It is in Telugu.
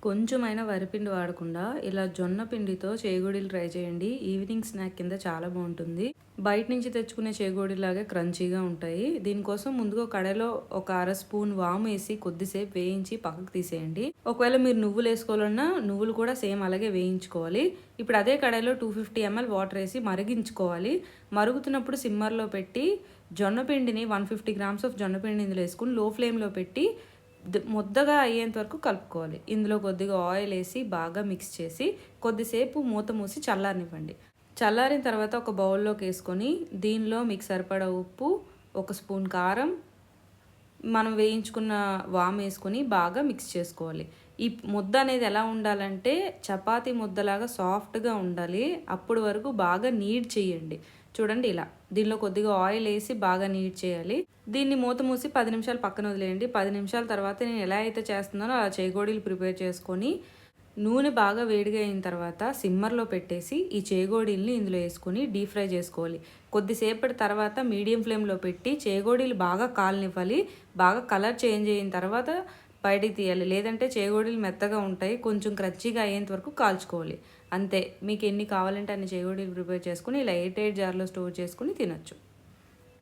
కొంచెమైనా వరిపిండి వాడకుండా ఇలా జొన్న పిండితో చేగోడీలు ట్రై చేయండి. ఈవినింగ్ స్నాక్ కింద చాలా బాగుంటుంది. బయట నుంచి తెచ్చుకునే చేగోడీలాగే క్రంచీగా ఉంటాయి. దీనికోసం ముందుగా కడాయిలో ఒక అర స్పూన్ వాము వేసి కొద్దిసేపు వేయించి పక్కకు తీసేయండి. ఒకవేళ మీరు నువ్వులు వేసుకోవాలన్నా నువ్వులు కూడా సేమ్ అలాగే వేయించుకోవాలి. ఇప్పుడు అదే కడాయిలో 250 ml వాటర్ వేసి మరిగించుకోవాలి. మరుగుతున్నప్పుడు సిమ్మర్లో పెట్టి జొన్న పిండిని 150 grams ఆఫ్ జొన్న పిండిని ఇందులో వేసుకుని లో ఫ్లేమ్లో పెట్టి ముద్దగా అయ్యేంత వరకు కలుపుకోవాలి. ఇందులో కొద్దిగా ఆయిల్ వేసి బాగా మిక్స్ చేసి కొద్దిసేపు మూత మూసి చల్లారనివ్వండి. చల్లారిన తర్వాత ఒక బౌల్లోకి వేసుకొని దీనిలో మీకు సరిపడా ఉప్పు, ఒక స్పూన్ కారం, మనం వేయించుకున్న వాము వేసుకొని బాగా మిక్స్ చేసుకోవాలి. ఈ ముద్ద అనేది ఎలా ఉండాలంటే చపాతీ ముద్దలాగా సాఫ్ట్గా ఉండాలి. అప్పుడు వరకు బాగా నీడ్ చేయండి. చూడండి ఇలా. దీనిలో కొద్దిగా ఆయిల్ వేసి బాగా నీడ్ చేయాలి. దీన్ని మూత మూసి 10 నిమిషాలు పక్కన వదిలేయండి. 10 నిమిషాల తర్వాత నేను ఎలా అయితే చేస్తున్నానో అలా చేగోడీలు ప్రిపేర్ చేసుకొని నూనె బాగా వేడిగా అయిన తర్వాత సిమ్మర్లో పెట్టేసి ఈ చేగోడీల్ని ఇందులో వేసుకొని డీప్ ఫ్రై చేసుకోవాలి. కొద్దిసేపటి తర్వాత మీడియం ఫ్లేమ్లో పెట్టి చేగోడీలు బాగా కాలనివ్వాలి. బాగా కలర్ చేంజ్ అయిన తర్వాత బయటికి తీయాలి. లేదంటే చేగోడీలు మెత్తగా ఉంటాయి. కొంచెం క్రచ్చిగా అయ్యేంత వరకు కాల్చుకోవాలి. అంతే. మీకు ఎన్ని కావాలంటే అన్ని చేగోడీలు ప్రిపేర్ చేసుకుని ఇలా ఎయిర్ టైట్ జార్లో స్టోర్ చేసుకుని తినొచ్చు.